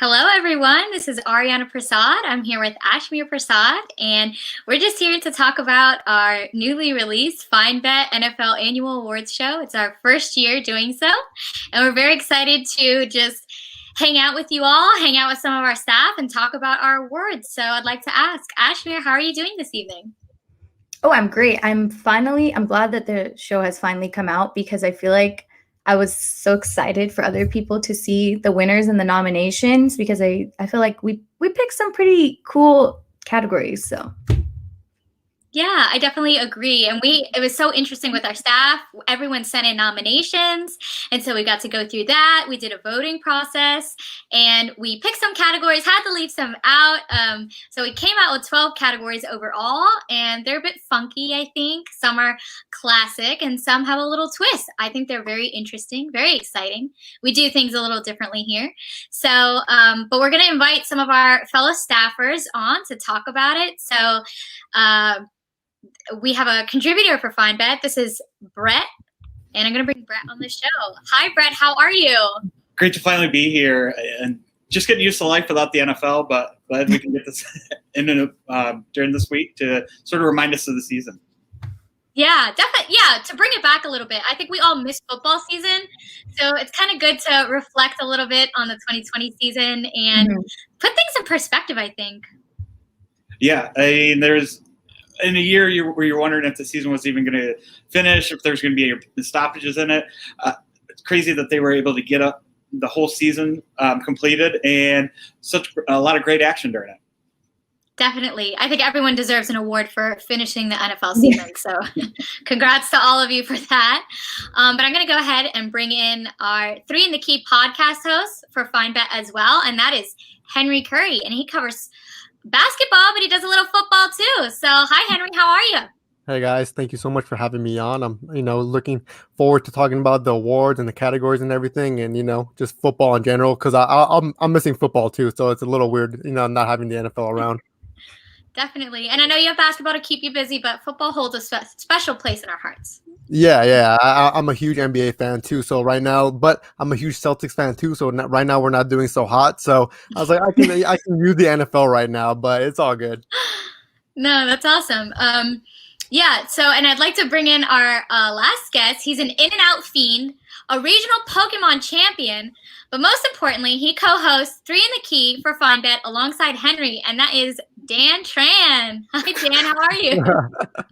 Hello, everyone. This is Aryanna Prasad. I'm here with Ashmere Prasad, and we're just here to talk about our newly released Findbet NFL Annual Awards Show. It's our first year doing so, and we're very excited to just hang out with you all, hang out with some of our staff, and talk about our awards. So I'd like to ask, Ashmere, how are you doing this evening? Oh, I'm great. I'm glad that the show has finally come out because I feel like I was so excited for other people to see the winners and the nominations because I feel like we picked some pretty cool categories. So Yeah, I definitely agree. And it was so interesting with our staff. Everyone sent in nominations. And so we got to go through that. We did a voting process and we picked some categories, had to leave some out. So we came out with 12 categories overall, and they're a bit funky, I think. Some are classic and some have a little twist. I think they're very interesting, very exciting. We do things a little differently here. So, but we're going to invite some of our fellow staffers on to talk about it. So, we have a contributor for Findbet. This is Brett, and I'm going to bring Brett on the show. Hi, Brett. How are you? Great to finally be here, and just getting used to life without the NFL, but glad we can get this in during this week to sort of remind us of the season. Yeah, definitely. Yeah, to bring it back a little bit. I think we all missed football season, so it's kind of good to reflect a little bit on the 2020 season and put things in perspective, I think. Yeah, I mean, there's in a year where you're wondering if the season was even going to finish, if there's going to be any stoppages in it. It's crazy that they were able to get up the whole season completed and such a lot of great action during it. Definitely. I think everyone deserves an award for finishing the NFL season. So congrats to all of you for that. But I'm going to go ahead and bring in our 3 in the Key podcast hosts for Findbet as well. And that is Henry Curry. And he covers basketball, but he does a little football too. So hi, Henry. How are you? Hey guys, thank you so much for having me on. I'm, looking forward to talking about the awards and the categories and everything, and just football in general because I'm missing football too. So it's a little weird, not having the NFL around. Definitely, and I know you have basketball to keep you busy, but football holds a special place in our hearts. Yeah. I'm a huge NBA fan too. So right now, but I'm a huge Celtics fan too. So right now we're not doing so hot. So I was like, I can use the NFL right now, but it's all good. No, that's awesome. Yeah. So, and I'd like to bring in our last guest. He's an in-and-out fiend, a regional Pokemon champion, but most importantly, he co-hosts 3 in the Key for Findbet alongside Henry, and that is Dan Tran. Hi, Dan. How are you?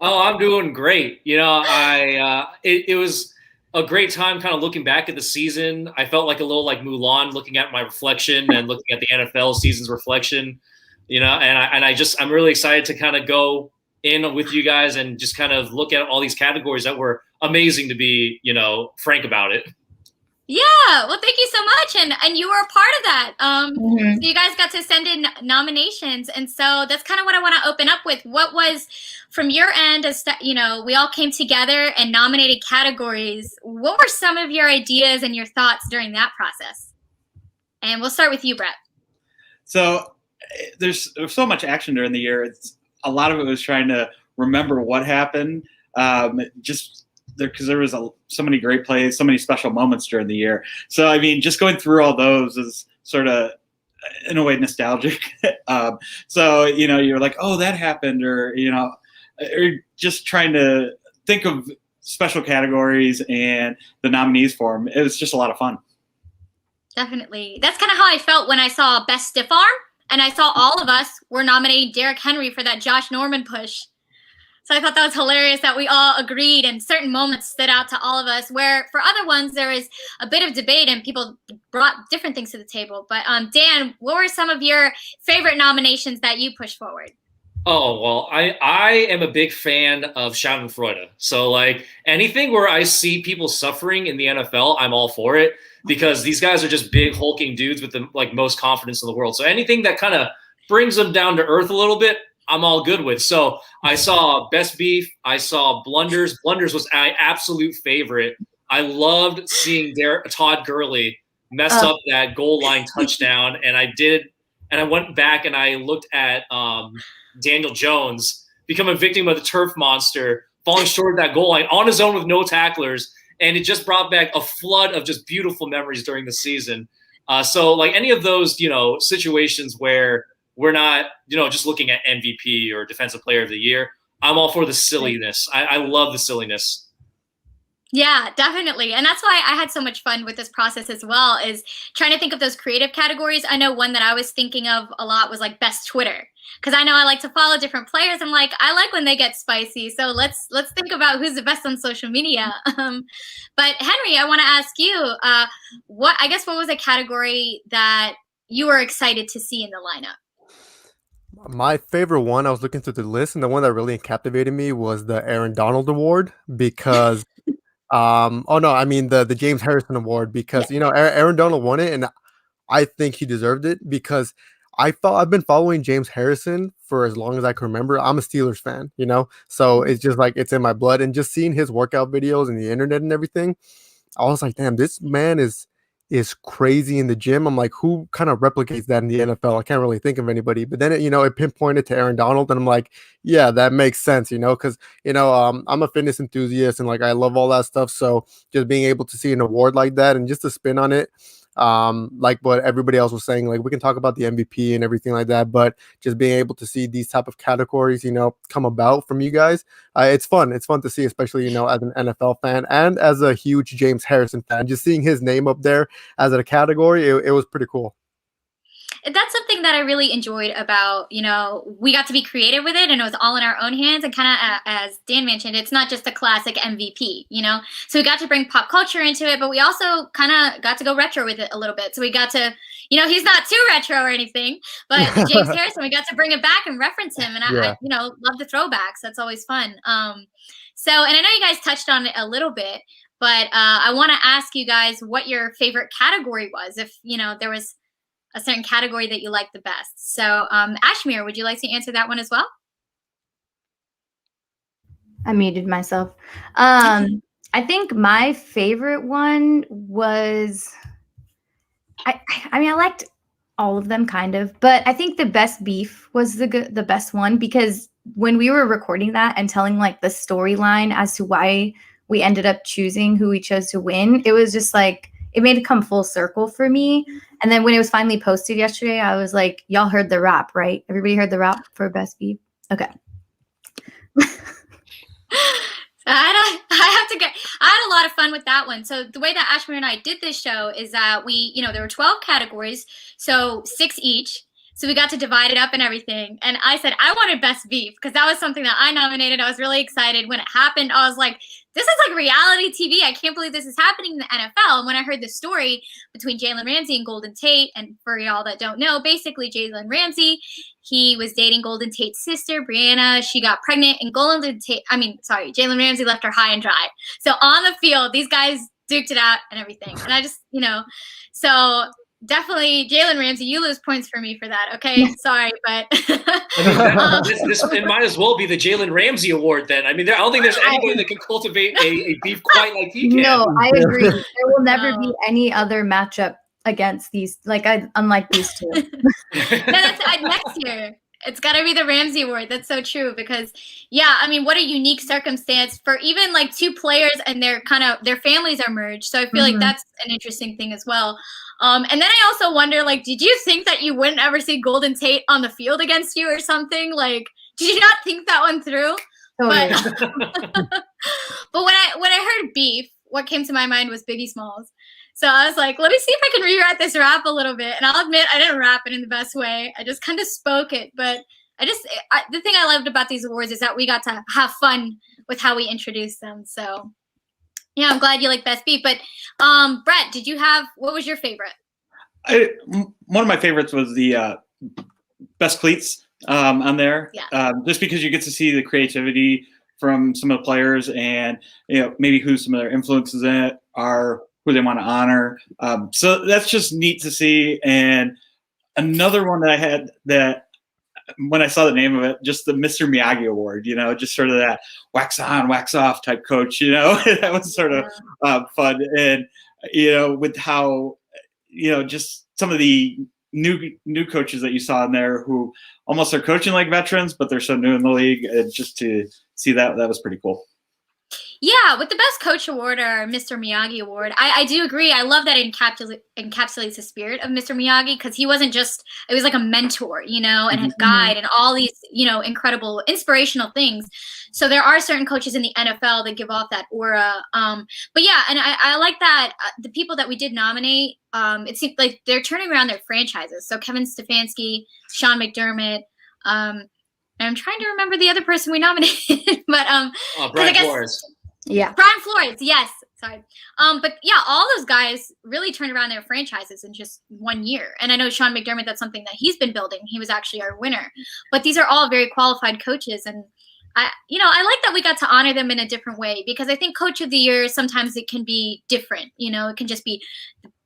Oh, I'm doing great. It was a great time kind of looking back at the season. I felt like a little like Mulan looking at my reflection and looking at the NFL season's reflection, and I'm really excited to kind of go in with you guys and just kind of look at all these categories that were amazing to be, frank about it. Yeah, well, thank you so much, and you were a part of that. So you guys got to send in nominations, and so that's kind of what I want to open up with. What was, from your end, as we all came together and nominated categories. What were some of your ideas and your thoughts during that process? And we'll start with you, Brett. So there's so much action during the year. A lot of it was trying to remember what happened. Because there was so many great plays, so many special moments during the year. So, I mean, just going through all those is sort of, in a way, nostalgic. So, you're like, oh, that happened, or just trying to think of special categories and the nominees for them. It was just a lot of fun. Definitely. That's kind of how I felt when I saw Best Stiff Arm, and I saw all of us were nominating Derrick Henry for that Josh Norman push. So I thought that was hilarious that we all agreed and certain moments stood out to all of us, where for other ones there was a bit of debate and people brought different things to the table. But Dan, what were some of your favorite nominations that you pushed forward? Oh, well, I am a big fan of Schadenfreude. So like anything where I see people suffering in the NFL, I'm all for it because these guys are just big hulking dudes with the most confidence in the world. So anything that kind of brings them down to earth a little bit, I'm all good with. So I saw Best Beef. I saw Blunders. Blunders was my absolute favorite. I loved seeing Todd Gurley mess up that goal line touchdown. And I went back and I looked at Daniel Jones become a victim of the turf monster, falling short of that goal line on his own with no tacklers. And it just brought back a flood of just beautiful memories during the season. So like any of those, situations where we're not, just looking at MVP or Defensive Player of the Year, I'm all for the silliness. I love the silliness. Yeah, definitely. And that's why I had so much fun with this process as well, is trying to think of those creative categories. I know one that I was thinking of a lot was like best Twitter, because I know I like to follow different players. I'm like, I like when they get spicy. So let's think about who's the best on social media. But Henry, I want to ask you, what was a category that you were excited to see in the lineup? My favorite one, I was looking through the list, and the one that really captivated me was the Aaron Donald Award because oh no, I mean the James Harrison Award because Aaron Donald won it, and I think he deserved it because I've been following James Harrison for as long as I can remember. I'm a Steelers fan, so it's just like it's in my blood, and just seeing his workout videos and the internet and everything, I was like, damn, this man is crazy in the gym. I'm like, who kind of replicates that in the NFL? I can't really think of anybody. But then it pinpointed to Aaron Donald, and I'm like, yeah, that makes sense, because I'm a fitness enthusiast and like I love all that stuff. So just being able to see an award like that and just to spin on it, like what everybody else was saying, like we can talk about the MVP and everything like that, but just being able to see these type of categories, come about from you guys, it's fun to see, especially as an NFL fan and as a huge James Harrison fan, just seeing his name up there as a category, it was pretty cool. That's something that I really enjoyed about, we got to be creative with it, and it was all in our own hands. And kind of, as Dan mentioned, it's not just a classic MVP, so we got to bring pop culture into it, but we also kind of got to go retro with it a little bit. So we got to, he's not too retro or anything, but James Harrison, we got to bring it back and reference him. And I love the throwbacks. That's always fun. So, and I know you guys touched on it a little bit, but I want to ask you guys what your favorite category was. If, there was a certain category that you like the best. So, Ashmere, would you like to answer that one as well? I muted myself. I think my favorite one was, I mean, I liked all of them kind of, but I think the best beef was the best one, because when we were recording that and telling like the storyline as to why we ended up choosing who we chose to win, it was just like, it made it come full circle for me. And then when it was finally posted yesterday, I was like, y'all heard the rap, right? Everybody heard the rap for best beef? Okay. I had a lot of fun with that one. So the way that Ashmere and I did this show is that we, there were 12 categories, so 6 each. So we got to divide it up and everything. And I said I wanted best beef because that was something that I nominated. I was really excited when it happened. I was like, this is like reality TV. I can't believe this is happening in the NFL. And when I heard the story between Jalen Ramsey and Golden Tate, and for y'all that don't know, basically Jalen Ramsey, he was dating Golden Tate's sister, Brianna. She got pregnant, and Jalen Ramsey left her high and dry. So on the field, these guys duked it out and everything. And I just, so definitely Jalen Ramsey, you lose points for me for that. Okay, sorry, but it might as well be the Jalen Ramsey Award then. I mean, I don't think there's anybody that can cultivate a beef quite like he can. No, I agree. There will never be any other matchup against these, unlike these two. No, that's next year. It's got to be the Ramsey Award. That's so true because, yeah, I mean, what a unique circumstance for even like 2 players and their families are merged. So I feel like that's an interesting thing as well. And then I also wonder, like, did you think that you wouldn't ever see Golden Tate on the field against you or something? Like, did you not think that one through? Oh, but yeah. but when I heard beef, what came to my mind was Biggie Smalls. So I was like, let me see if I can rewrite this rap a little bit. And I'll admit I didn't rap it in the best way. I just kind of spoke it. But the thing I loved about these awards is that we got to have fun with how we introduced them. So yeah, I'm glad you like best beef. But Brett, what was your favorite? One of my favorites was the best cleats on there. Yeah. Just because you get to see the creativity from some of the players and maybe who some of their influences in it are, who they want to honor. So that's just neat to see. And another one that I had that when I saw the name of it, just the Mr. Miyagi Award, just sort of that wax on, wax off type coach, that was sort of fun. And, with how, just some of the new coaches that you saw in there who almost are coaching like veterans, but they're so new in the league. And just to see that was pretty cool. Yeah, with the Best Coach Award or Mr. Miyagi Award, I do agree. I love that it encapsulates the spirit of Mr. Miyagi, because he wasn't just, it was like a mentor, you know, and a guide and all these, you know, incredible, inspirational things. So there are certain coaches in the NFL that give off that aura. But yeah, and I like that the people that we did nominate, it seemed like they're turning around their franchises. So Kevin Stefanski, Sean McDermott, I'm trying to remember the other person we nominated, but Brian Flores. Yeah. Brian Flores, yes. Sorry. But yeah, all those guys really turned around their franchises in just 1 year. And I know Sean McDermott, that's something that he's been building. He was actually our winner. But these are all very qualified coaches. And I like that we got to honor them in a different way, because I think Coach of the Year, sometimes it can be different. You know, it can just be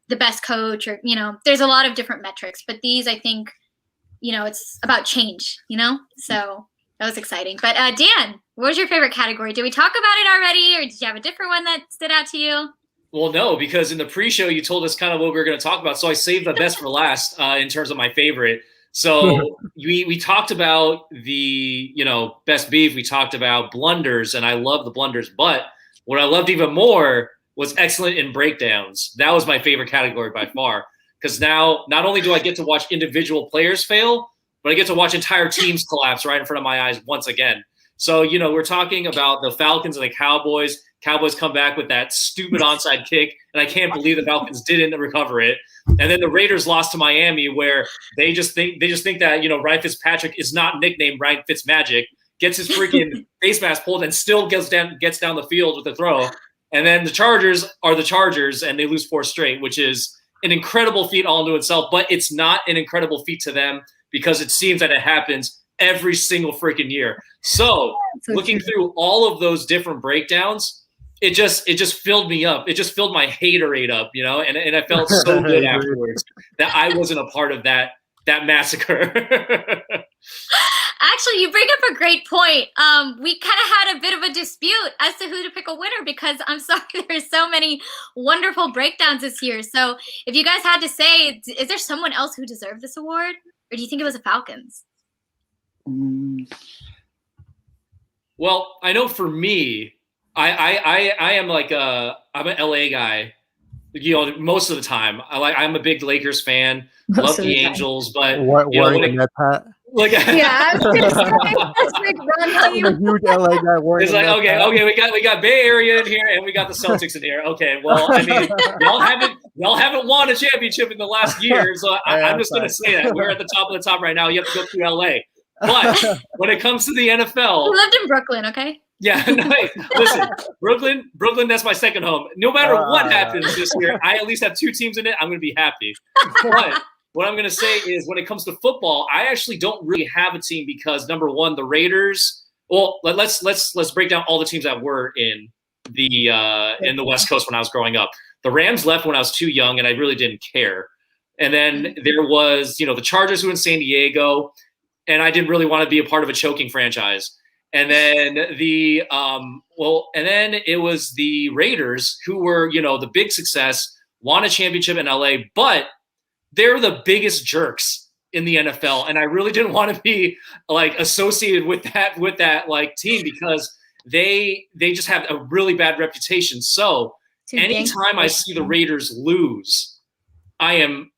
the best coach, or, you know, there's a lot of different metrics. But these, I think, you know, it's about change, you know? So that was exciting. But Dan, what was your favorite category? Did we talk about it already, or did you have a different one that stood out to you? Well, no, because in the pre-show, you told us kind of what we were going to talk about. So I saved the best for last in terms of my favorite. So we talked about the, you know, best beef. We talked about blunders, and I love the blunders. But what I loved even more was excellent in breakdowns. That was my favorite category by far. Because now not only do I get to watch individual players fail, but I get to watch entire teams collapse right in front of my eyes once again. So, you know, we're talking about the Falcons and the Cowboys. Cowboys come back with that stupid onside kick, and I can't believe the Falcons didn't recover it. And then the Raiders lost to Miami, where they just think that, you know, Ryan Fitzpatrick is not nicknamed Ryan Fitzmagic, gets his freaking face mask pulled and still gets down the field with the throw. And then the Chargers are the Chargers, and they lose 4 straight, which is an incredible feat all into itself. But it's not an incredible feat to them, because it seems that it happens every single freaking year. So looking through all of those different breakdowns, it just filled me up. It just filled my haterade up, you know, and I felt so good afterwards that I wasn't a part of that massacre. Actually, you bring up a great point. We kind of had a bit of a dispute as to who to pick a winner, because I'm sorry, there's so many wonderful breakdowns this year. So if you guys had to say, is there someone else who deserved this award, or do you think it was the Falcons? Well, I know for me, I am like I'm an LA guy, you know, most of the time. I'm a big Lakers fan, love the Angels, but you know, like, yeah, I was gonna say, that's big run team. I'm a huge LA guy. It's like, okay, we got Bay Area in here, and we got the Celtics in here. Okay, well, I mean, y'all haven't won a championship in the last year, so I'm just gonna say that we're at the top of the top right now. You have to go through LA, but when it comes to the NFL, you lived in Brooklyn, okay? Yeah, no, listen, Brooklyn, that's my second home. No matter what happens this year, I at least have 2 teams in it. I'm gonna be happy. But what I'm going to say is, when it comes to football, I actually don't really have a team, because number one, the Raiders. Well, let's break down all the teams that were in the West Coast when I was growing up. The Rams left when I was too young, and I really didn't care. And then there was, you know, the Chargers, who were in San Diego, and I didn't really want to be a part of a choking franchise. And then and then it was the Raiders, who were, you know, the big success, won a championship in LA, but they're the biggest jerks in the NFL, and I really didn't want to be like associated with that like team, because they just have a really bad reputation. So anytime I see the Raiders lose, I am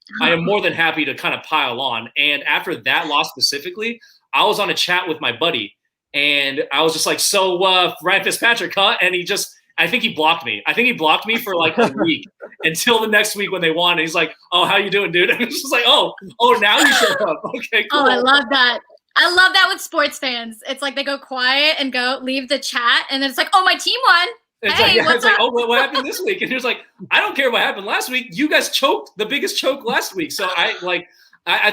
more than happy to kind of pile on. And after that loss specifically, I was on a chat with my buddy, and I was just like, so Ryan Fitzpatrick, huh? And I think he blocked me. I think he blocked me for like a week until the next week when they won. And he's like, "Oh, how you doing, dude?" And it's just like, "Oh, now you showed up." Okay, cool. Oh, I love that. I love that with sports fans. It's like they go quiet and leave the chat, and then it's like, "Oh, my team won." It's like, "Oh, what happened this week?" And he was like, "I don't care what happened last week. You guys choked the biggest choke last week." So I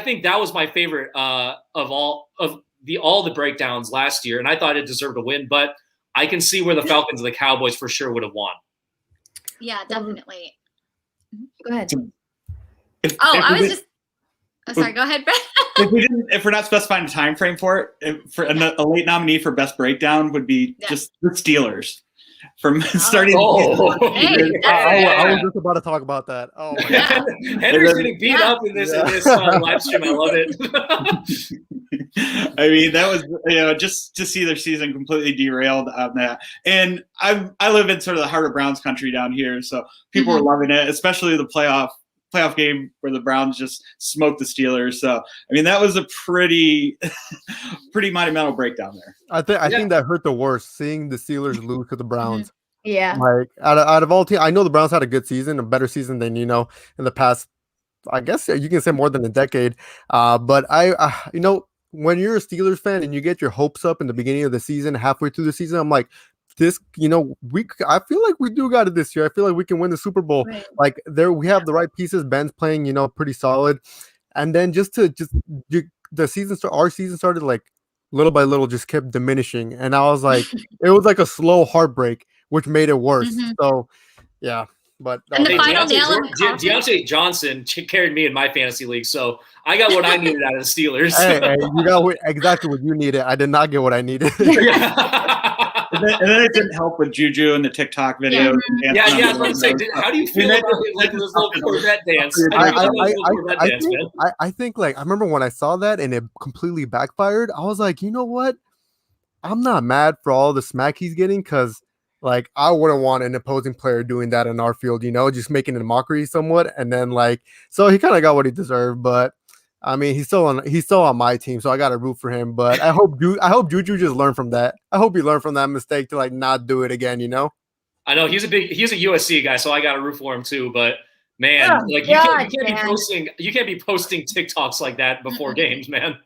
think that was my favorite of all the breakdowns last year, and I thought it deserved a win, but I can see where the Falcons and the Cowboys for sure would have won. Yeah, definitely. Go ahead. Sorry, go ahead, Brett. if we're not specifying a time frame for it, for a late nominee for best breakdown would be just the Steelers. From starting. I was just about to talk about that. Oh my God. Henry's getting beat up in this live stream. I love it. I mean, that was, just to see their season completely derailed on that. And I live in sort of the heart of Browns country down here, so people were loving it, especially the playoff game where the Browns just smoked the Steelers. So I mean, that was a pretty monumental breakdown there. I think that hurt the worst, seeing the Steelers lose to the Browns. Yeah. Like out of all teams, I know the Browns had a good season, a better season than in the past. I guess you can say more than a decade. But when you're a Steelers fan and you get your hopes up in the beginning of the season, halfway through the season, I'm like, this, I feel like we do got it this year. I feel like we can win the Super Bowl. Right. Like we have the right pieces. Ben's playing, pretty solid. And then our season started like little by little, just kept diminishing. And I was like, it was like a slow heartbreak, which made it worse. So yeah. But and the final nail in the coffin. Deontay Johnson carried me in my fantasy league, so I got what I needed out of the Steelers. Hey, you got exactly what you needed. I did not get what I needed. And then it didn't help with Juju and the TikTok videos. Yeah, I was about to say, how do you feel about like this little Corvette dance? I think like I remember when I saw that and it completely backfired. I was like, you know what? I'm not mad for all the smack he's getting, because like I wouldn't want an opposing player doing that in our field, just making it a mockery somewhat. And then so he kind of got what he deserved, but I mean, he's still on my team, so I got to root for him. But I hope Juju just learned from that. I hope he learned from that mistake to not do it again. I know he's a USC guy, so I got to root for him too. But man, you can't be posting TikToks like that before games, man.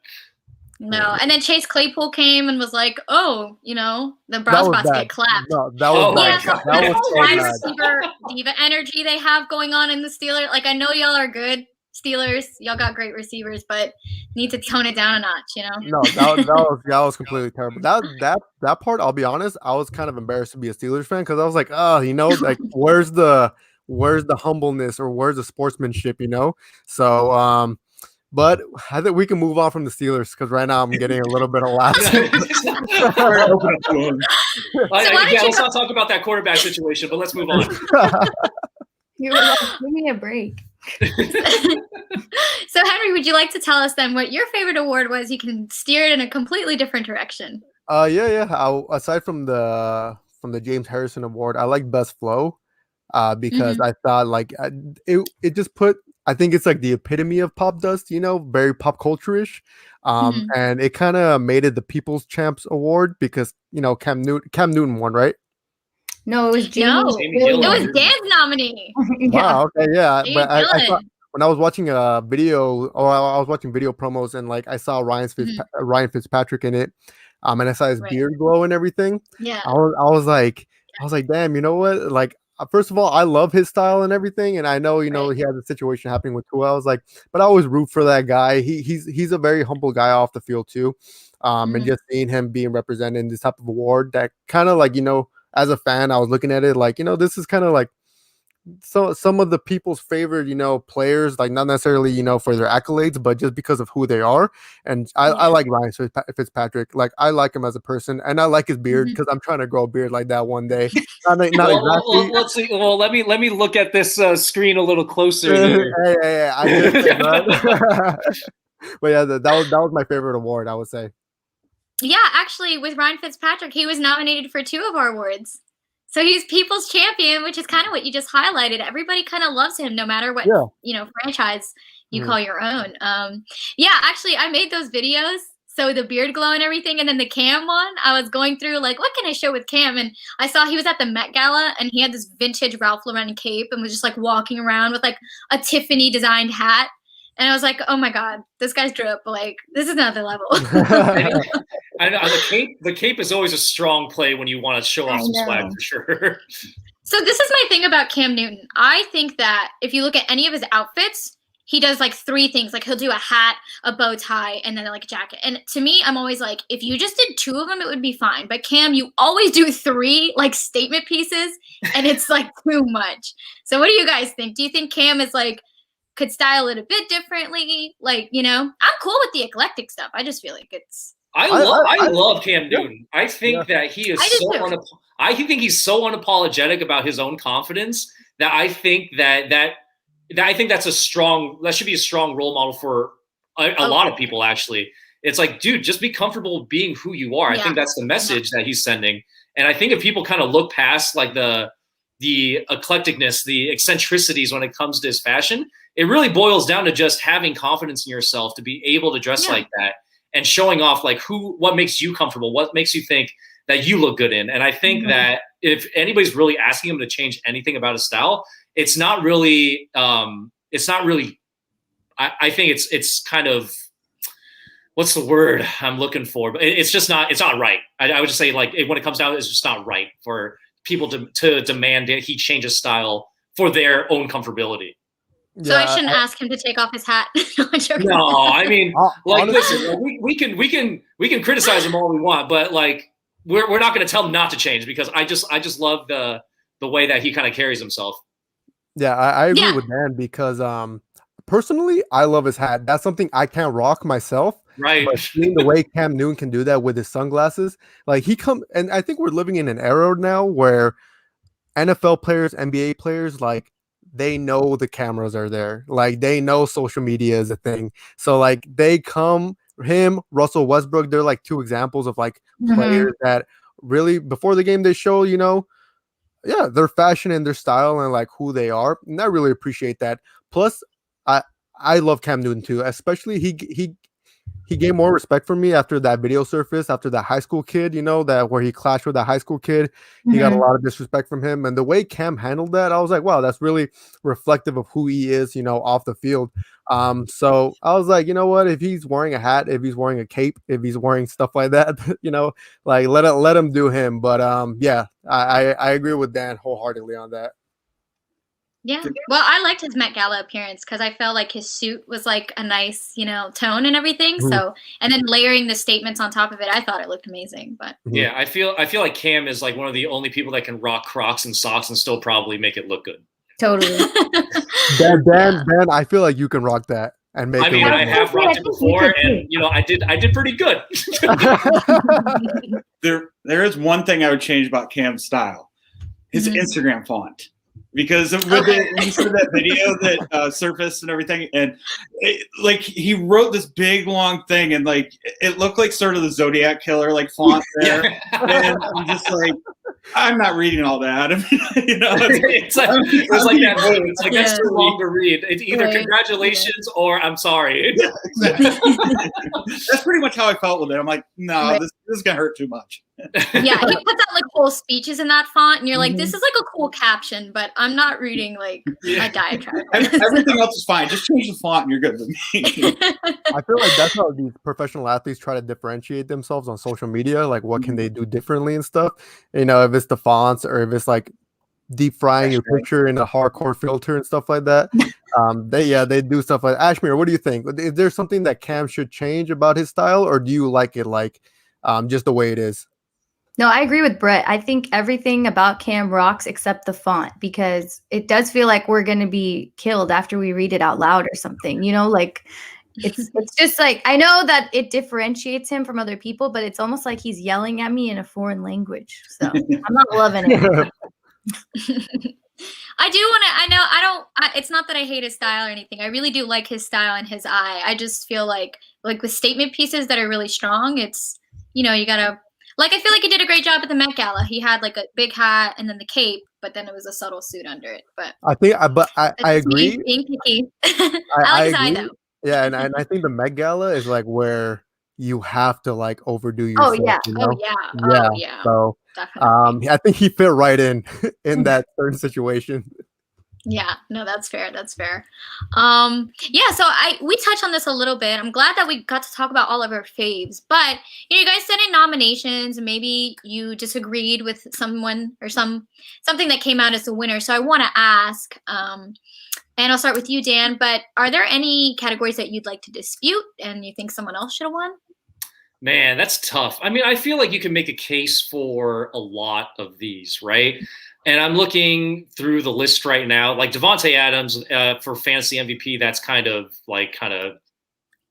No, and then Chase Claypool came and was like, "Oh, the Browns about to get clapped." No, that was bad. So the whole wide receiver diva energy they have going on in the Steelers. Like, I know y'all are good Steelers, y'all got great receivers, but need to tone it down a notch. No, that was completely terrible. That part, I'll be honest, I was kind of embarrassed to be a Steelers fan, because I was like, like where's the humbleness, or where's the sportsmanship, So but I think we can move on from the Steelers, because right now I'm getting a little bit of laughs. Let's not talk about that quarterback situation, but let's move on. You were like, give me a break. So Henry, would you like to tell us then what your favorite award was? You can steer it in a completely different direction. Yeah. Aside from the James Harrison Award, I like Best Flow, because I thought it just put, I think it's like the epitome of pop dust, very pop culture-ish. And it kind of made it the People's Champs Award, because Cam Newton won, right? No, it was Jamie. No, it was Dan's nominee. Wow, okay, yeah. Jamie But I Dillon. when I was watching a video, or I was watching video promos, and I saw Ryan Fitzpatrick in it, and I saw his beard glow and everything. Yeah. I was like, damn, you know what? Like, first of all, I love his style and everything, and I know, he had a situation happening with Tua. I was like, but I always root for that guy. He's a very humble guy off the field too, and just seeing him being represented in this type of award, that kind of as a fan, I was looking at it this is kind of like some of the people's favorite, players, not necessarily, for their accolades, but just because of who they are. And I like Ryan Fitzpatrick. I like him as a person, and I like his beard, because I'm trying to grow a beard like that one day. Not exactly. Let's see. Well, let me look at this screen a little closer. Hey, I just think, right? But yeah, that was my favorite award, I would say. Yeah, actually, with Ryan Fitzpatrick, he was nominated for 2 of our awards. So he's People's Champion, which is kind of what you just highlighted. Everybody kind of loves him, no matter what franchise you call your own. Actually, I made those videos. So the beard glow and everything, and then the Cam one, I was going through what can I show with Cam? And I saw he was at the Met Gala, and he had this vintage Ralph Lauren cape, and was just walking around with a Tiffany designed hat. And I was like, oh my God, this guy's drip. This is another level. I know the cape is always a strong play when you want to show off some swag, for sure. So this is my thing about Cam Newton. I think that if you look at any of his outfits, he does 3 things. He'll do a hat, a bow tie, and then a jacket. And to me, I'm always like, if you just did 2 of them, it would be fine. But Cam, you always do 3 statement pieces, and it's too much. So what do you guys think? Do you think Cam is could style it a bit differently? I'm cool with the eclectic stuff. I just feel like it's. I love Cam Newton. I think that he is I think he's so unapologetic about his own confidence that I think that I think that should be a strong role model for a lot of people, actually. It's like, dude, just be comfortable being who you are. I think that's the message that he's sending. And I think if people kind of look past like the eclecticness, the eccentricities when it comes to his fashion, it really boils down to just having confidence in yourself to be able to dress like that and showing off like what makes you comfortable, what makes you think that you look good in. And I think that if anybody's really asking him to change anything about his style, it's not really, I think it's kind of, what's the word I'm looking for? But it's just not, it's not right. I would just say like when it comes down, it's just not right for people to demand that he change his style for their own comfortability. So I shouldn't ask him to take off his hat. No, I mean, like, listen, we can criticize him all we want, but like, we're not going to tell him not to change because I just love the way that he kind of carries himself. Yeah, I agree with Dan because personally, I love his hat. That's something I can't rock myself. Right. But seeing the way Cam Newton can do that with his sunglasses, like and I think we're living in an era now where NFL players, NBA players, like they know the cameras are there. Like they know social media is a thing. So like him, Russell Westbrook, they're like two examples of like players that really before the game they show, their fashion and their style and like who they are. And I really appreciate that. Plus, I love Cam Newton too, especially he gained more respect for me after that video surfaced, after that high school kid, that where he clashed with that high school kid. He got a lot of disrespect from him. And the way Cam handled that, I was like, wow, that's really reflective of who he is, off the field. So I was like, you know what, if he's wearing a hat, if he's wearing a cape, if he's wearing stuff like that, like let him do him. But I agree with Dan wholeheartedly on that. Yeah. Well, I liked his Met Gala appearance because I felt like his suit was like a nice, tone and everything. So, and then layering the statements on top of it, I thought it looked amazing. But yeah, I feel like Cam is like one of the only people that can rock Crocs and socks and still probably make it look good. Totally. Dan, I feel like you can rock that and make. I have rocked it before, and I did pretty good. There is one thing I would change about Cam's style: his Instagram font. Because when you saw that video that surfaced and everything, and he wrote this big long thing, and like it looked like sort of the Zodiac Killer like font there, and I'm just like, I'm not reading all that. I mean, it's like that. It's like that's too long to read. It's either congratulations or I'm sorry. Yeah, exactly. That's pretty much how I felt with it. I'm like, no, this is gonna hurt too much. Yeah, he puts out like whole speeches in that font, and you're like, this is like a cool caption, but I'm not reading like a diatribe. Everything else is fine. Just change the font, and you're good with me. I feel like that's how these professional athletes try to differentiate themselves on social media. Like, what can they do differently and stuff? If it's the fonts or if it's like deep frying your picture in a hardcore filter and stuff like that. They do stuff like Ashmere. What do you think? Is there something that Cam should change about his style, or do you like it like just the way it is? No, I agree with Brett. I think everything about Cam rocks except the font, because it does feel like we're going to be killed after we read it out loud or something, like it's just like, I know that it differentiates him from other people, but it's almost like he's yelling at me in a foreign language. So I'm not loving it. It's not that I hate his style or anything. I really do like his style and his eye. I just feel like with statement pieces that are really strong, it's, you gotta, like, I feel like he did a great job at the Met Gala. He had like a big hat and then the cape, but then it was a subtle suit under it. But I agree. Being picky. I like his eye though. Yeah, and I think the Met Gala is like where you have to like overdo yourself. Oh yeah. So definitely. I think he fit right in that certain situation. Yeah, no, that's fair. That's fair. So we touched on this a little bit. I'm glad that we got to talk about all of our faves, but you guys sent in nominations and maybe you disagreed with someone or something that came out as the winner. So I want to ask, and I'll start with you, Dan, but are there any categories that you'd like to dispute and you think someone else should have won? Man, that's tough. I mean, I feel like you can make a case for a lot of these, right? And I'm looking through the list right now, like Devontae Adams for fantasy MVP. That's that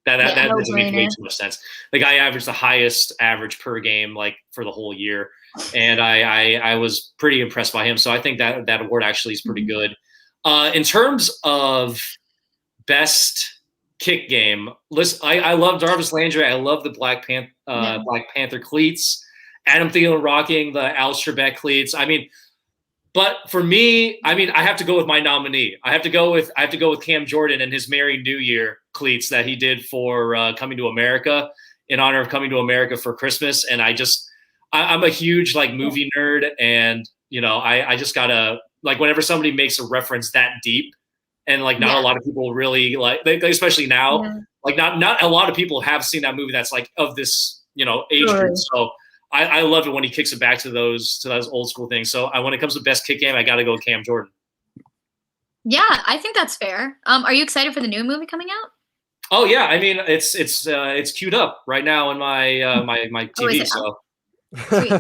doesn't make way too much sense. The guy averaged the highest average per game, like for the whole year, and I was pretty impressed by him. So I think that award actually is pretty good. In terms of best kick game. Listen, I love Jarvis Landry. I love the Black Panther cleats. Adam Thielen rocking the Al Trebek cleats. I mean, but for me, I mean, I have to go with my nominee. I have to go with Cam Jordan and his Merry New Year cleats that he did for Coming to America, in honor of Coming to America for Christmas. And I'm a huge like movie nerd, and you know, I just gotta like whenever somebody makes a reference that deep, and like not a lot of people really like, they especially now, like not a lot of people have seen that movie that's like of this, you know, age group. So I love it when he kicks it back to those old school things. So when it comes to best kick game, I got to go with Cam Jordan. Yeah, I think that's fair. Are you excited for the new movie coming out? Oh yeah, I mean it's queued up right now in my my TV. So sweet.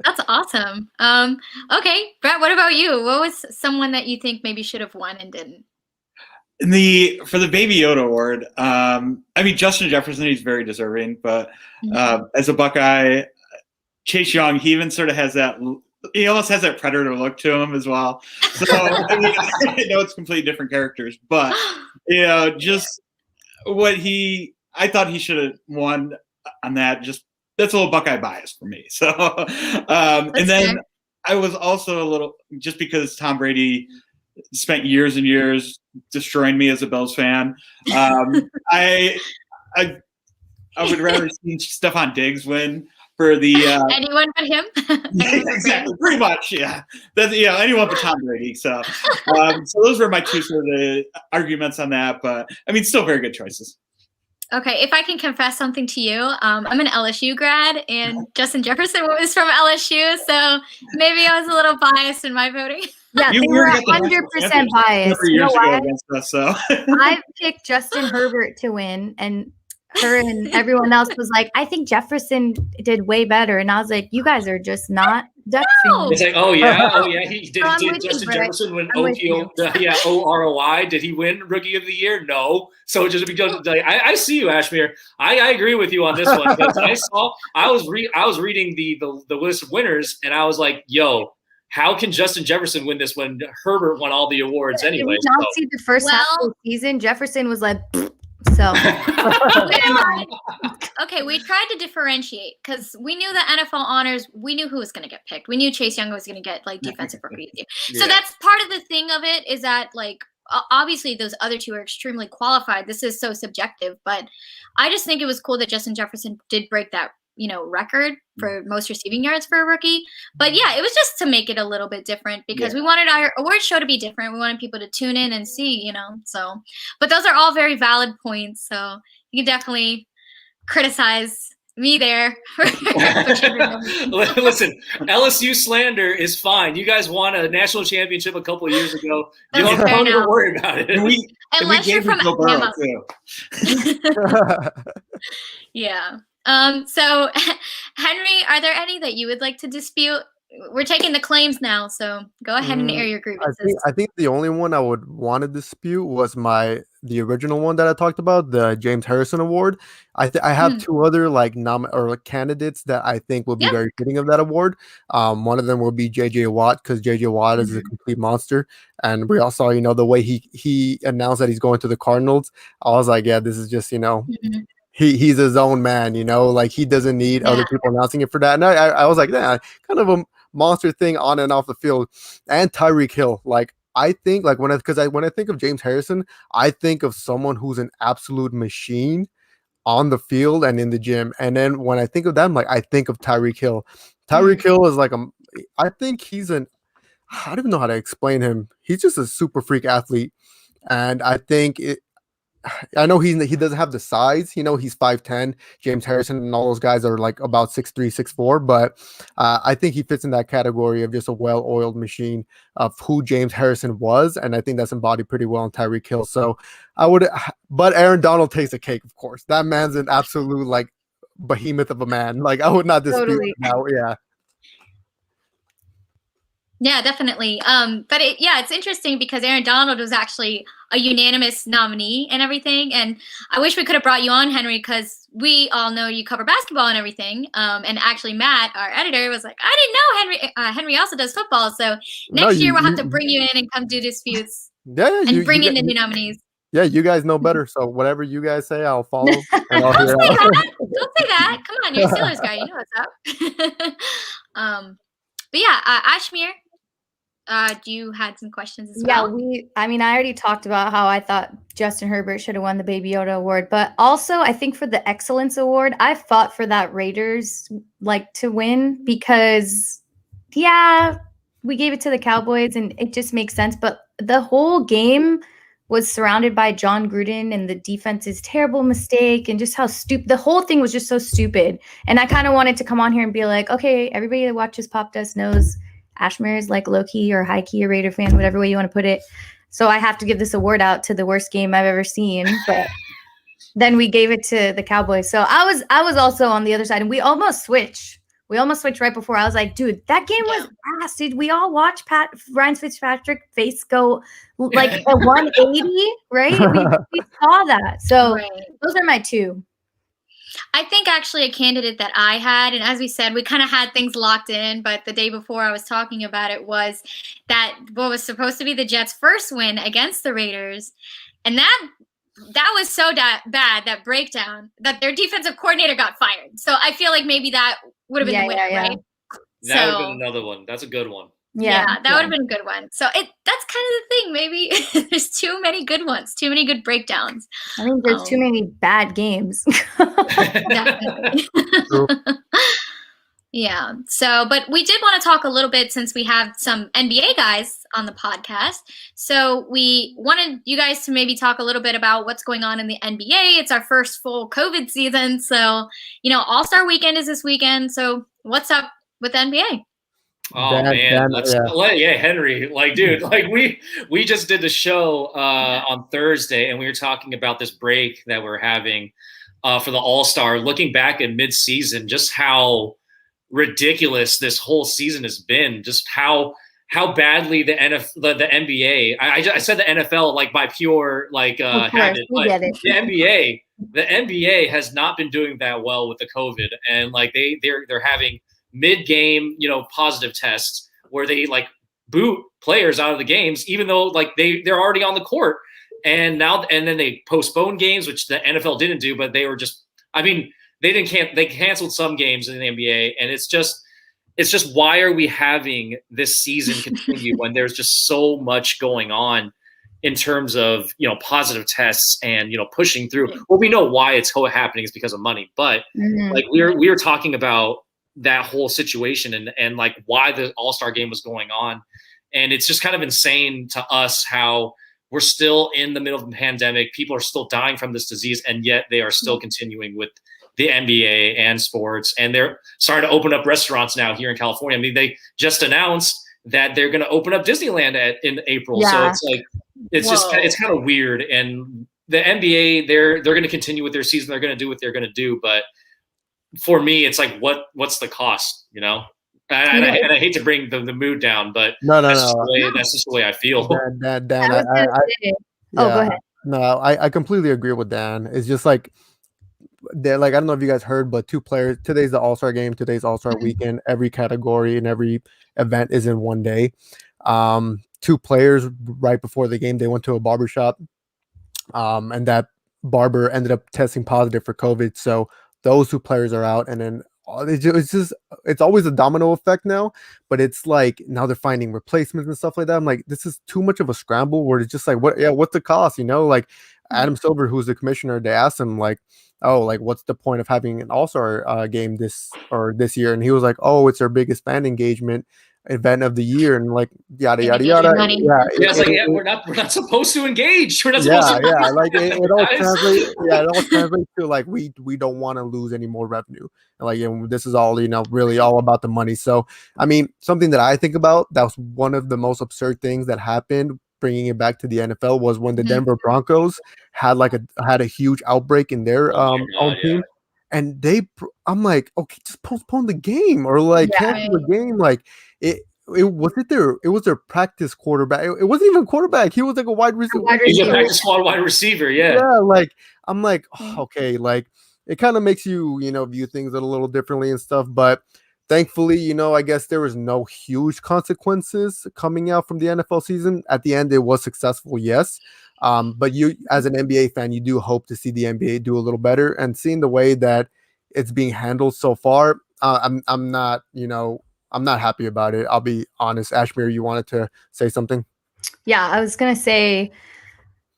That's awesome. Okay, Brett, what about you? What was someone that you think maybe should have won and didn't? For the Baby Yoda Award, I mean Justin Jefferson, he's very deserving, but as a Buckeye, Chase Young, he even sort of has that. He almost has that Predator look to him as well. So I mean, I know it's completely different characters, but you know, just I thought he should have won on that. Just that's a little Buckeye bias for me. So, and then fair. I was also a little just because Tom Brady spent years and years destroying me as a Bills fan. I would rather see Stephon Diggs win for the anyone but him. Exactly, pretty much, yeah. Anyone but Tom Brady. So, so those were my two sort of arguments on that. But I mean, still very good choices. Okay, if I can confess something to you, I'm an LSU grad, and Justin Jefferson was from LSU, so maybe I was a little biased in my voting. Yeah, they were 100% biased. You know why? Us, so. I picked Justin Herbert to win, and her and everyone else was like, I think Jefferson did way better. And I was like, you guys are just not Duck fans. It's like, oh yeah, he did. Did Justin Jefferson win OROI? Did he win Rookie of the Year? No. So just because like, I see you, Ashmere. I agree with you on this one. I was reading the list of winners, and I was like, yo, how can Justin Jefferson win this when Herbert won all the awards anyway? Did you not see the first half of the season? Jefferson was like, so. Okay, we tried to differentiate because we knew the NFL honors. We knew who was going to get picked. We knew Chase Young was going to get like defensive rookie of the year. So that's part of the thing of it is that like obviously those other two are extremely qualified. This is so subjective, but I just think it was cool that Justin Jefferson did break that record for most receiving yards for a rookie. But yeah, it was just to make it a little bit different because we wanted our award show to be different. We wanted people to tune in and see, so, but those are all very valid points. So you can definitely criticize me there. Listen, LSU slander is fine. You guys won a national championship a couple of years ago. You don't have to worry about it. Unless you're from Alabama. Yeah. So Henry, are there any that you would like to dispute? We're taking the claims now, so go ahead and air your grievances. I think the only one I would want to dispute was the original one that I talked about, the James Harrison Award. I have two other candidates that I think will be very fitting of that award. One of them will be JJ Watt because JJ Watt is a complete monster, and we all saw the way he announced that he's going to the Cardinals. I was like, yeah, this is just He's his own man, like he doesn't need other people announcing it for that. And I was like, yeah, kind of a monster thing on and off the field. And Tyreek Hill, like I think, like when I think of James Harrison, I think of someone who's an absolute machine on the field and in the gym. And then when I think of them, like I think of Tyreek Hill. Tyreek Hill is like I think he's I don't even know how to explain him. He's just a super freak athlete, and I think I know he doesn't have the size, he's 5'10". James Harrison and all those guys are like about 6'3", 6'4", but I think he fits in that category of just a well-oiled machine of who James Harrison was, and I think that's embodied pretty well in Tyreek Hill. So but Aaron Donald takes a cake, of course. That man's an absolute like behemoth of a man. Like I would not dispute it now. Yeah. Yeah, definitely. But it's interesting because Aaron Donald was actually a unanimous nominee and everything. And I wish we could have brought you on, Henry, because we all know you cover basketball and everything. And actually, Matt, our editor, was like, I didn't know Henry also does football. So next year we'll have to bring you in and come do disputes. Yeah, and bring in the new nominees. Yeah, you guys know better. So whatever you guys say, I'll follow. And I'll Don't hear say out. that. Don't say that. Come on, you're a Steelers guy. You know what's up. But yeah, Ashmere, you had some questions as Yeah, well. I already talked about how I thought Justin Herbert should have won the Baby Yoda award, but also I think for the Excellence Award, I fought for that Raiders to win because yeah, we gave it to the Cowboys and it just makes sense, but the whole game was surrounded by John Gruden and the defense's terrible mistake and just how stupid the whole thing was, just so stupid. And I kind of wanted to come on here and be like, okay, everybody that watches Pop Dust knows Ashmere is low key or high key a Raider fan, whatever way you want to put it. So I have to give this award out to the worst game I've ever seen. But then we gave it to the Cowboys. So I was also on the other side, and we almost switched. We almost switched right before. I was like, dude, that game was ass. Did we all watch Ryan Fitzpatrick face go like a 180? Right? We saw that. So those are my two. I think actually a candidate that I had, and as we said, we kind of had things locked in, but the day before I was talking about it was that what was supposed to be the Jets' first win against the Raiders, and that was so bad, that breakdown, that their defensive coordinator got fired. So I feel like maybe that would have been the winner, right? That would have been another one. That's a good one. Yeah, that would have been a good one. So that's kind of the thing. Maybe there's too many good ones, too many good breakdowns. I think there's too many bad games. Definitely. Yeah. So, but we did want to talk a little bit since we have some NBA guys on the podcast. So we wanted you guys to maybe talk a little bit about what's going on in the NBA. It's our first full COVID season. So, All-Star weekend is this weekend. So what's up with the NBA? Oh man, Henry, dude, we just did the show on Thursday, and we were talking about this break that we're having for the All-Star. Looking back at mid-season, just how ridiculous this whole season has been. Just how badly the NBA. I said the NFL by pure habit, but the NBA has not been doing that well with the COVID, and they're having mid-game, positive tests where they boot players out of the games, even though they're already on the court. And then they postpone games, which the NFL didn't do, but they were just, they canceled some games in the NBA. And it's just why are we having this season continue when there's just so much going on in terms of, positive tests and, pushing through. Well, we know why it's happening is because of money, but we were talking about that whole situation and why the All-Star game was going on. And it's just kind of insane to us how we're still in the middle of the pandemic. People are still dying from this disease, and yet they are still continuing with the NBA and sports. And they're starting to open up restaurants now here in California. They just announced that they're going to open up Disneyland in April. Yeah. So it's kind of weird. And the NBA, they're going to continue with their season. They're going to do what they're going to do. But for me, it's what's the cost, And I hate to bring the mood down, but that's just the way I feel. Dan, go ahead. No, I completely agree with Dan. It's just I don't know if you guys heard, but two players, today's the All-Star game, today's All-Star weekend, every category and every event is in one day. Two players right before the game, they went to a barbershop, and that barber ended up testing positive for COVID. So those two players are out, and then it's always a domino effect now, but it's now they're finding replacements and stuff like that. I'm like, this is too much of a scramble where it's just what's the cost? Adam Silver, who's the commissioner, they asked him what's the point of having an All-Star game this year? And he was like, oh, it's our biggest fan engagement event of the year, and yada yada yada. We're not supposed to engage. We're not supposed to. It all translates. Yeah, it all translates to we don't want to lose any more revenue. And this is all really all about the money. So something that I think about, that was one of the most absurd things that happened. Bringing it back to the NFL was when the Denver Broncos had a huge outbreak in their own team, and I'm like, okay, just postpone the game or cancel the game. It was their practice quarterback. It wasn't even a quarterback. He was a wide receiver. He's a practice squad wide receiver. Yeah. Yeah. I'm okay. It kind of makes you, view things a little differently and stuff. But thankfully, I guess there was no huge consequences coming out from the NFL season. At the end, it was successful. Yes. But you, as an NBA fan, you do hope to see the NBA do a little better, and seeing the way that it's being handled so far, I'm not, I'm not happy about it. I'll be honest. Ashmere, you wanted to say something? Yeah, I was gonna say,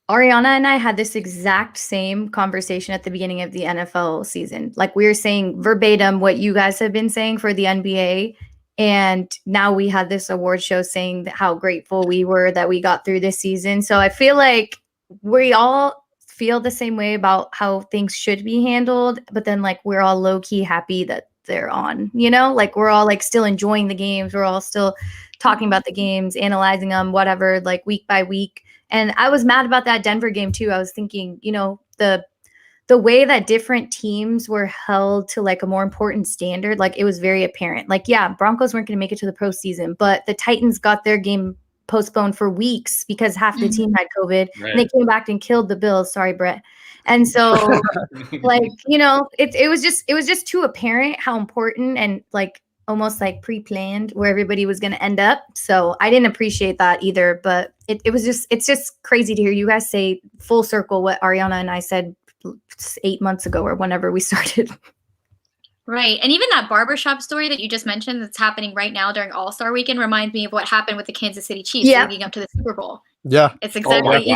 Ariana and I had this exact same conversation at the beginning of the NFL season. Like, we were saying verbatim what you guys have been saying for the NBA. And now we had this award show saying how grateful we were that we got through this season. So I feel like we all feel the same way about how things should be handled. But then, like, we're all low key happy that they're on, like, we're all like still enjoying the games. We're all still talking about the games, analyzing them, whatever, like week by week. And I was mad about that Denver game too. I was thinking, the way that different teams were held to like a more important standard, like it was very apparent. Like, yeah, Broncos weren't going to make it to the postseason, but the Titans got their game postponed for weeks because half the team had COVID, and they came back and killed the Bills. Sorry, Brett. And so, like, it was just too apparent how important and like almost like pre-planned where everybody was going to end up. So I didn't appreciate that either, but it's just crazy to hear you guys say full circle what Ariana and I said 8 months ago or whenever we started. Right. And even that barbershop story that you just mentioned that's happening right now during All-Star Weekend reminds me of what happened with the Kansas City Chiefs leading up to the Super Bowl. Yeah. It's exactly,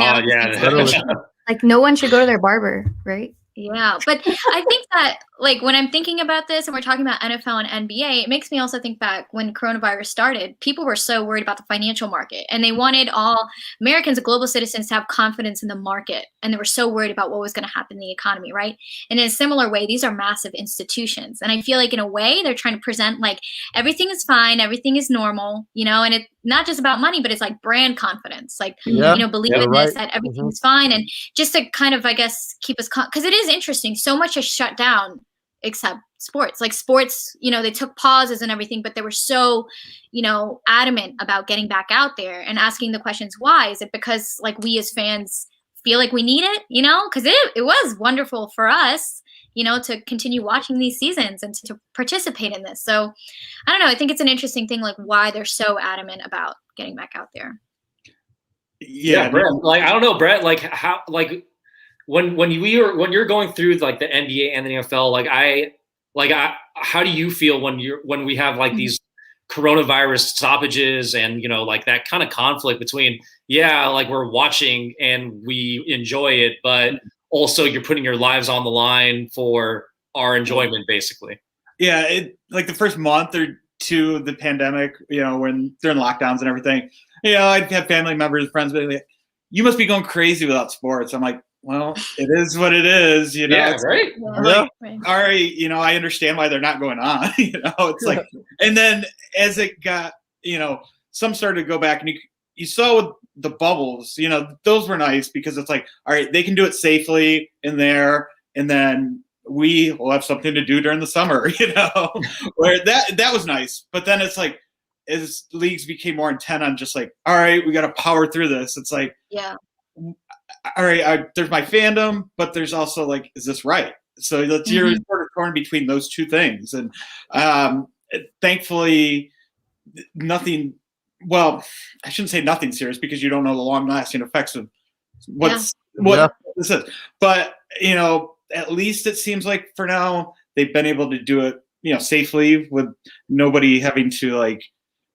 like, no one should go to their barber, right? Yeah, but I think that, like, when I'm thinking about this and we're talking about NFL and NBA, it makes me also think back when coronavirus started, people were so worried about the financial market, and they wanted all Americans, global citizens, to have confidence in the market, and they were so worried about what was going to happen in the economy, right? And in a similar way, these are massive institutions, and I feel like in a way they're trying to present like everything is fine, everything is normal, and it's not just about money, but it's like brand confidence, like, believe in this, that everything's fine, and just to kind of, I guess, keep us, because it is interesting, so much has shut down except sports. Like sports, they took pauses and everything, but they were so, adamant about getting back out there and asking the questions, why? Is it because like we as fans feel like we need it, because it was wonderful for us, to continue watching these seasons and to participate in this. So I don't know. I think it's an interesting thing, like why they're so adamant about getting back out there. Yeah, Brett, like, I don't know, Brett, like how, like, when you're going through like the NBA and the NFL, how do you feel when we have like these coronavirus stoppages and like that kind of conflict between like we're watching and we enjoy it, but also you're putting your lives on the line for our enjoyment, basically? Yeah, like the first month or two of the pandemic, when during lockdowns and everything, I'd have family members, friends be like, "You must be going crazy without sports." I'm like, well, it is what it is, Yeah, right. Like, all right, I understand why they're not going on. It's like, and then as it got, some started to go back, and you saw with the bubbles, those were nice because it's like, all right, they can do it safely in there, and then we will have something to do during the summer, where that was nice. But then it's like, as leagues became more intent on just like, all right, we got to power through this. It's like, all right, there's my fandom, but there's also like, is this right? So you're sort of torn between those two things. And thankfully, nothing, well, I shouldn't say nothing serious because you don't know the long lasting effects of what this is. But, at least it seems like for now, they've been able to do it, safely with nobody having to like,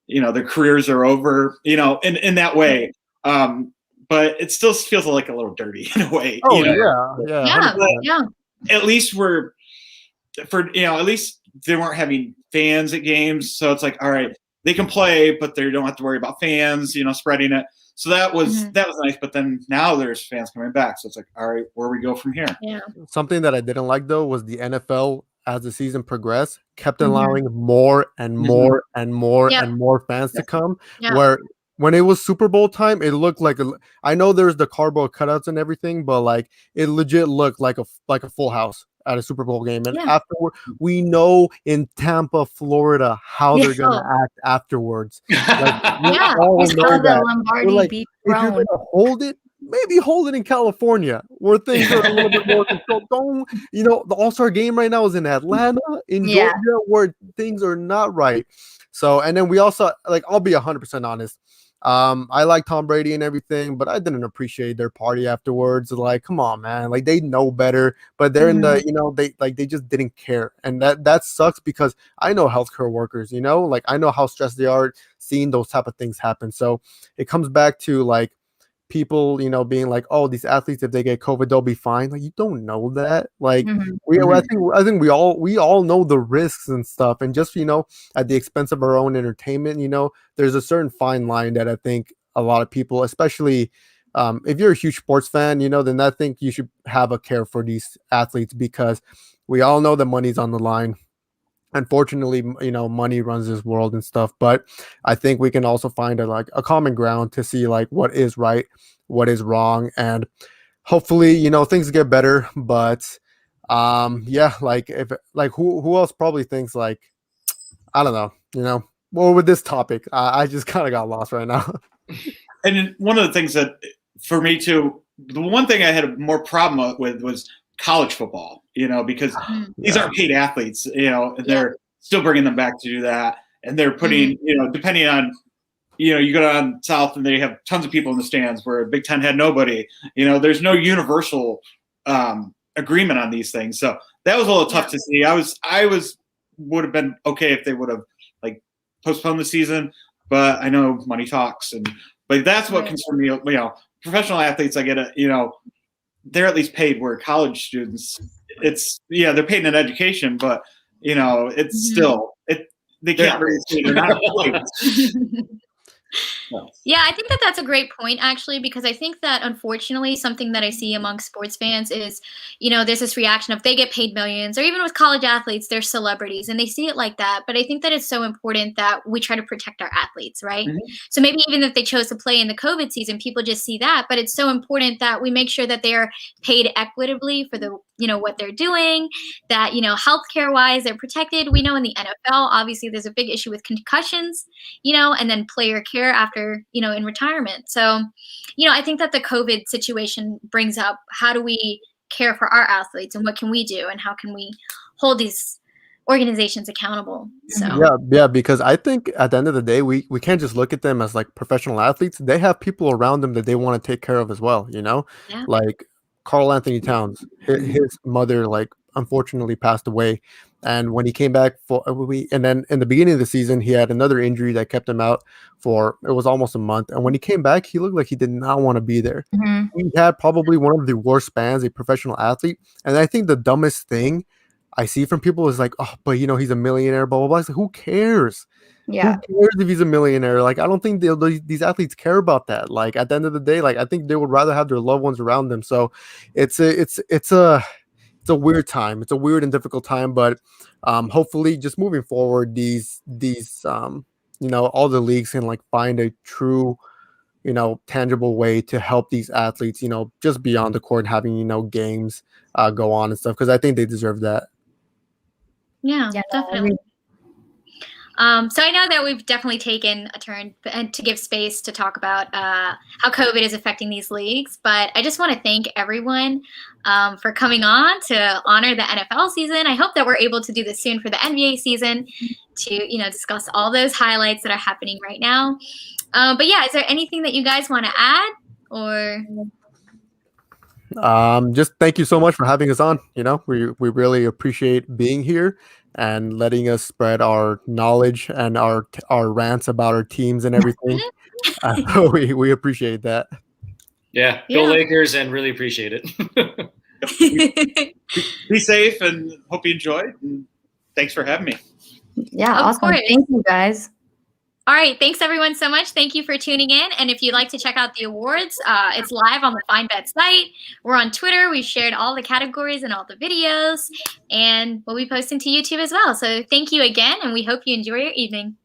their careers are over, in that way. But it still feels like a little dirty in a way. Oh, yeah. At least at least they weren't having fans at games. So it's like, all right, they can play, but they don't have to worry about fans, spreading it. So that was nice. But then now there's fans coming back. So it's like, all right, where we go from here? Yeah. Something that I didn't like though was the NFL, as the season progressed, kept allowing more and more and more and more fans to come. Where when it was Super Bowl time, it looked like I know there's the cardboard cutouts and everything, but like it legit looked like a full house at a Super Bowl game. And afterward, we know in Tampa, Florida, how they're gonna act afterwards. Like, we all know that. Lombardi like, beat if you're gonna hold it, maybe hold it in California where things are a little bit more controlled. Don't, the All-Star game right now is in Atlanta, in Georgia, where things are not right. So, and then we also, like, I'll be 100% honest. I like Tom Brady and everything, but I didn't appreciate their party afterwards. Like, come on, man. Like, they know better, but they're in the, they just didn't care. And that sucks because I know healthcare workers, like I know how stressed they are seeing those type of things happen. So it comes back to like people, being like, oh, these athletes, if they get COVID, they'll be fine. Like, you don't know that. Like, I think we all know the risks and stuff, and just at the expense of our own entertainment, there's a certain fine line that I think a lot of people, especially if you're a huge sports fan, then I think you should have a care for these athletes, because we all know the money's on the line. Unfortunately, money runs this world and stuff, but I think we can also find a common ground to see like what is right, what is wrong, and hopefully, things get better. But yeah, like if like who else probably thinks like, I don't know, well, with this topic, I just kind of got lost right now. And one of the things that for me too, the one thing I had a more problem with was college football, because these aren't paid athletes, and they're still bringing them back to do that. And they're putting, depending on, you go down south and they have tons of people in the stands, where Big Ten had nobody. There's no universal agreement on these things. So that was a little tough to see. I would have been okay if they would have like postponed the season, but I know money talks, but that's what concerned me. Professional athletes, I get it. They're at least paid, where college students, they're paid in education, but it's still they can't really say they're not paid. Yeah, I think that's a great point, actually, because I think that unfortunately something that I see among sports fans is, there's this reaction of they get paid millions, or even with college athletes, they're celebrities and they see it like that. But I think that it's so important that we try to protect our athletes, right? So maybe even if they chose to play in the COVID season, people just see that. But it's so important that we make sure that they're paid equitably for the what they're doing, that healthcare wise they're protected. We know in the NFL, obviously there's a big issue with concussions, and then player care after in retirement. So I think that the COVID situation brings up, how do we care for our athletes, and what can we do, and how can we hold these organizations accountable? So yeah, because I think at the end of the day, we can't just look at them as like professional athletes. They have people around them that they want to take care of as well, like Carl Anthony Towns, his mother, like, unfortunately passed away. And when he came back and then in the beginning of the season, he had another injury that kept him out for, it was almost a month. And when he came back, he looked like he did not want to be there. He had probably one of the worst spans, a professional athlete. And I think the dumbest thing I see from people is like, oh, but he's a millionaire, blah, blah, blah. It's like, who cares? Yeah. Who cares if he's a millionaire? Like, I don't think these athletes care about that. Like, at the end of the day, like, I think they would rather have their loved ones around them. So it's a weird time. It's a weird and difficult time, but hopefully just moving forward, these all the leagues can like find a true, tangible way to help these athletes, just beyond the court, having, games go on and stuff. Cause I think they deserve that. Yeah, definitely. So I know that we've definitely taken a turn to give space to talk about how COVID is affecting these leagues, but I just want to thank everyone for coming on to honor the NFL season. I hope that we're able to do this soon for the NBA season, to discuss all those highlights that are happening right now. But yeah, is there anything that you guys want to add, or? Just thank you so much for having us on. We really appreciate being here and letting us spread our knowledge and our rants about our teams and everything. We appreciate that. Yeah, go Lakers, and really appreciate it. Be safe and hope you enjoyed. And thanks for having me. Yeah, of awesome. course. Thank you, guys. All right. Thanks, everyone, so much. Thank you for tuning in. And if you'd like to check out the awards, it's live on the Findbet site. We're on Twitter. We shared all the categories and all the videos, and we'll be posting to YouTube as well. So thank you again, and we hope you enjoy your evening.